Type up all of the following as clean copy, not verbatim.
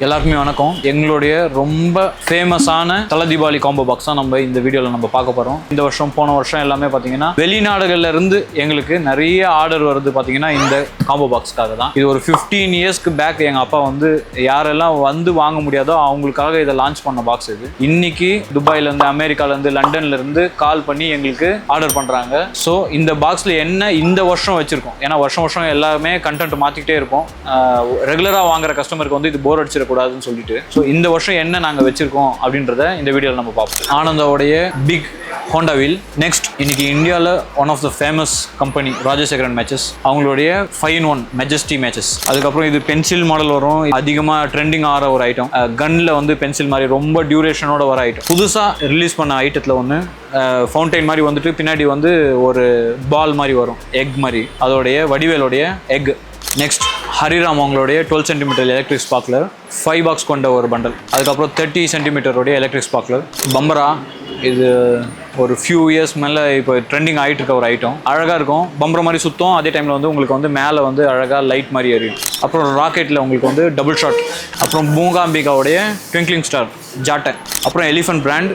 எல்லாருக்குமே வணக்கம். எங்களுடைய ரொம்ப ஃபேமஸான தல தீபாவளி காம்போ பாக்ஸ் தான் நம்ம இந்த வீடியோவில் நம்ம பார்க்க போகிறோம். இந்த வருஷம் போன வருஷம் எல்லாமே பார்த்தீங்கன்னா வெளிநாடுகள்ல இருந்து எங்களுக்கு நிறைய ஆர்டர் வருது பார்த்தீங்கன்னா இந்த காம்போ பாக்ஸ்க்காக தான். இது ஒரு 15 இயர்ஸ்க்கு பேக் எங்கள் அப்பா வந்து யாரெல்லாம் வந்து வாங்க முடியாதோ அவங்களுக்காக இதை லான்ச் பண்ண பாக்ஸ் இது. இன்னைக்கு துபாயிலேருந்து, அமெரிக்காலேருந்து, லண்டன்லேருந்து கால் பண்ணி எங்களுக்கு ஆர்டர் பண்ணுறாங்க. ஸோ இந்த பாக்ஸில் என்ன இந்த வருஷம் வச்சுருக்கோம், ஏன்னா வருஷம் வருஷம் எல்லாமே கண்டென்ட் மாற்றிக்கிட்டே இருப்போம். ரெகுலராக வாங்குற கஸ்டமருக்கு வந்து இது போர் அடிச்சிடக்கூடாதுன்னு சொல்லிட்டு ஸோ இந்த வருஷம் என்ன நாங்கள் வச்சிருக்கோம் அப்படின்றத இந்த வீடியோவில் நம்ம பார்ப்போம். ஆனந்தாவுடைய பிக் ஹோண்டா வீல். நெக்ஸ்ட் இன்னைக்கு இந்தியாவில் one of the famous company Rajasekaran matches, அவங்களுடைய 5-in-1 மெஜஸ்டி மேட்சஸ். அதுக்கப்புறம் இது பென்சில் மாடல் வரும், அதிகமாக ட்ரெண்டிங் ஆகிற ஒரு ஐட்டம். கன்னில் வந்து பென்சில் மாதிரி ரொம்ப டியூரேஷனோட வர ஐட்டம். புதுசாக ரிலீஸ் பண்ண ஐட்டத்தில் ஒன்று ஃபவுண்டைன் மாதிரி வந்துட்டு பின்னாடி வந்து ஒரு பால் மாதிரி வரும், எக் மாதிரி, அதோடைய வடிவேலோடைய எக். நெக்ஸ்ட் ஹரிராம் அவங்களுடைய 12 cm எலக்ட்ரிக் ஸ்பார்க்லர் 5 பாக்ஸ் கொண்ட ஒரு பண்டல். அதுக்கப்புறம் 30 cm எலக்ட்ரிக் ஸ்பார்க்லர். பம்பரா, இது ஒரு ஃபியூ இயர்ஸ் மேலே இப்போ ட்ரெண்டிங் ஆகிட்டு இருக்க ஒரு ஐட்டம். அழகாக இருக்கும், பம்பர மாதிரி சுத்தம், அதே டைமில் வந்து உங்களுக்கு வந்து மேலே வந்து அழகாக லைட் மாதிரி எரியும். அப்புறம் ராக்கெட்டில் உங்களுக்கு வந்து டபுள் ஷாட். அப்புறம் மூகாம்பிகாவுடைய ட்விங்க்லிங் ஸ்டார் ஜாட்டை. அப்புறம் எலிஃபென்ட் பிராண்ட்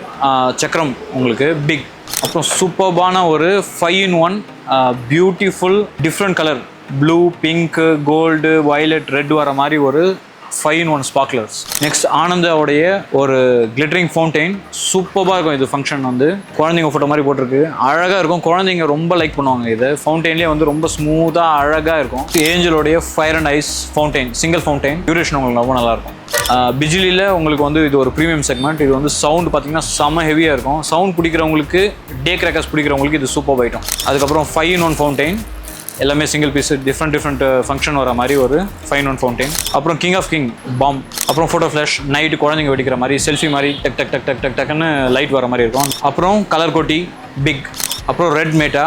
சக்கரம் உங்களுக்கு பிக். அப்புறம் சூப்பர்பான ஒரு 5-in-1 beautiful different colour, blue, pink, gold, violet, red வர மாதிரி ஒரு 5-in-1 ஸ்பார்க்லர்ஸ். நெக்ஸ்ட் ஆனந்தாவுடைய ஒரு கிளிட்டரிங் ஃபவுண்டைன். சூப்பராக இருக்கும் இது. ஃபங்க்ஷன் வந்து குழந்தைங்க ஃபோட்டோ மாதிரி போட்டிருக்கு, அழகாக இருக்கும். குழந்தைங்க ரொம்ப லைக் பண்ணுவாங்க இது. ஃபவுண்டைன்லேயே வந்து ரொம்ப ஸ்மூத்தாக அழகாக இருக்கும். ஏஞ்சலோடைய fire and ice fountain, single fountain. Duration உங்களுக்கு ரொம்ப நல்லாயிருக்கும். பிஜிலியில் உங்களுக்கு வந்து இது ஒரு ப்ரீமியம் செக்மெண்ட். இது வந்து சவுண்ட் பார்த்தீங்கன்னா செம்ம ஹெவியாக இருக்கும். சவுண்ட் பிடிக்கிறவங்களுக்கு, டே கிராக்கர்ஸ் பிடிக்கிறவங்களுக்கு இது சூப்பர் ஐட்டம். அதுக்கப்புறம் 5-in-1 ஃபவுண்டைன், எல்லாமே சிங்கிள் பீஸ், டிஃப்ரெண்ட் ஃபங்க்ஷன் வர மாதிரி ஒரு 5-in-1 ஃபவுண்டைன். அப்புறம் கிங் ஆஃப் கிங் பாம். அப்புறம் ஃபோட்டோ ஃப்ளாஷ், நைட்டு குழந்தைங்க வெடிக்கிற மாதிரி செல்ஃபி மாதிரி டக் டக் டக் டக் டக் டக்குன்னு லைட் வர மாதிரி இருக்கும். அப்புறம் கலர் கோட்டி பிக். அப்புறம் ரெட் மேட்டா,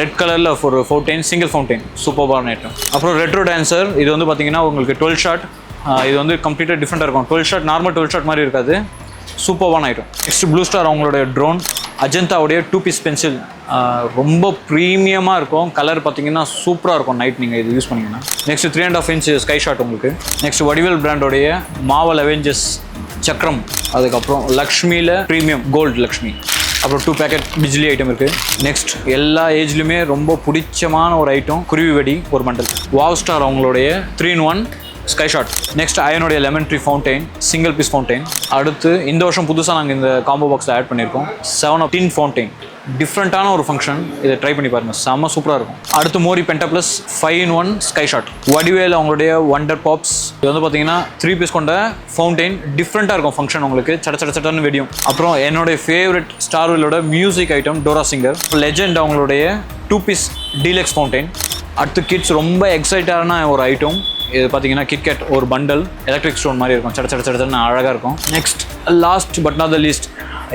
ரெட் கலரில் ஒரு ஃபவுண்டைன், சிங்கிள் ஃபவுண்டைன், சூப்பர்பான ஐட்டம். அப்புறம் ரெட்ரோ டான்சர். இது வந்து பார்த்தீங்கன்னா உங்களுக்கு 12 ஷாட். இது வந்து கம்ப்ளீட்டாக டிஃப்ரெண்ட்டாக இருக்கும். 12 ஷாட் நார்மல் 12 ஷாட் மாதிரி இருக்காது, சூப்பர்பான ஐட்டம். நெக்ஸ்ட் ப்ளூ ஸ்டார் அவங்களுடைய ட்ரோன். அஜந்தாவுடைய 2 பீஸ் பென்சில், ரொம்ப ப்ரீமியமாக இருக்கும். கலர் பார்த்தீங்கன்னா சூப்பராக இருக்கும் நைட் நீங்கள் இது யூஸ் பண்ணிங்கன்னா. நெக்ஸ்ட் 3.5 inch ஸ்கை ஷாட் உங்களுக்கு. நெக்ஸ்ட் வடிவேல் பிராண்டோடைய மாவல் அவெஞ்சர்ஸ் சக்கரம். அதுக்கப்புறம் லக்ஷ்மியில் ப்ரீமியம் கோல்டு லக்ஷ்மி. அப்புறம் 2 பேக்கெட் பிஜிலி ஐட்டம் இருக்குது. நெக்ஸ்ட் எல்லா ஏஜ்லையுமே ரொம்ப பிடிச்சமான ஒரு ஐட்டம், குருவி வெடி ஒரு பண்டல். வாவ் ஸ்டார் அவங்களுடைய 3-in-1 ஸ்கை ஷாட். நெக்ஸ்ட் அயனுடைய lemon tree fountain, single piece fountain. அடுத்து இந்த வருஷம் புதுசாக நாங்கள் இந்த காம்போ பாக்ஸில் ஆட் பண்ணியிருக்கோம் 7-up டின் ஃபவுண்டைன். டிஃப்ரெண்ட்டான ஒரு ஃபங்க்ஷன், இதை ட்ரை பண்ணி பாருங்கள், செம்ம சூப்பராக இருக்கும். அடுத்து மோரி penta plus 5-in-1 sky shot. Vadivel அவங்களுடைய வண்டர் பாப்ஸ். இது வந்து பார்த்தீங்கன்னா 3 பீஸ் கொண்ட ஃபவுண்டைன், டிஃப்ரெண்ட்டாக இருக்கும் ஃபங்க்ஷன் உங்களுக்கு, சட்டன்னு வெடியும். அப்புறம் என்னுடைய ஃபேவரட் ஸ்டார்விலோட music item Dora singer. Legend அவங்களுடைய 2 பீஸ் டீலக்ஸ் ஃபவுண்டைன். அடுத்து கிட்ஸ் ரொம்ப எக்ஸைட்டான ஒரு ஐட்டம். இது பார்த்தீங்கன்னா கிட்கேட் ஒரு பண்டல், எலக்ட்ரிக் ஸ்டோன் மாதிரி இருக்கும், சடன்னு அழகாக இருக்கும். Next last but not the least,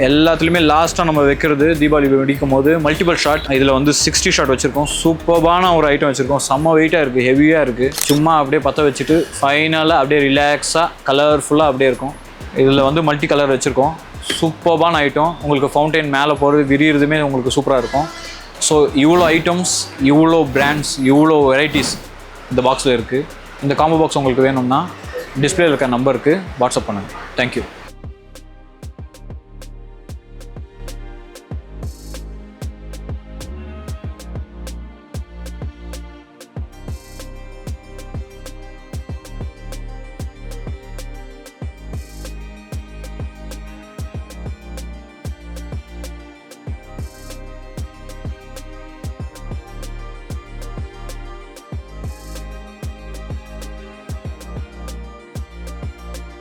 எல்லாத்துலேயுமே லாஸ்ட்டாக நம்ம வைக்கிறது தீபாவளி வெடிக்கும் போது மல்டிபிள் ஷாட். இதில் வந்து 60 ஷாட் வச்சுருக்கோம். சூப்பர்பான ஒரு ஐட்டம் வச்சுருக்கோம், செம்ம வெயிட்டாக இருக்குது, ஹெவியாக இருக்குது. சும்மா அப்படியே பற்ற வச்சுட்டு ஃபைனலாக அப்படியே ரிலாக்ஸாக கலர்ஃபுல்லாக அப்படியே இருக்கும். இதில் வந்து மல்டி கலர் வச்சுருக்கோம், சூப்பர்பான ஐட்டம். உங்களுக்கு ஃபவுண்டைன் மேலே போகிறது விரியிறதுமே உங்களுக்கு சூப்பராக இருக்கும். ஸோ இவ்வளோ ஐட்டம்ஸ், இவ்வளோ பிராண்ட்ஸ், இவ்வளோ வெரைட்டிஸ் இந்த பாக்ஸில் இருக்குது. இந்த காம்போ பாக்ஸ் உங்களுக்கு வேணும்னா டிஸ்பிளேல இருக்க நம்பருக்கு வாட்ஸ்அப் பண்ணுங்கள். தேங்க்யூ.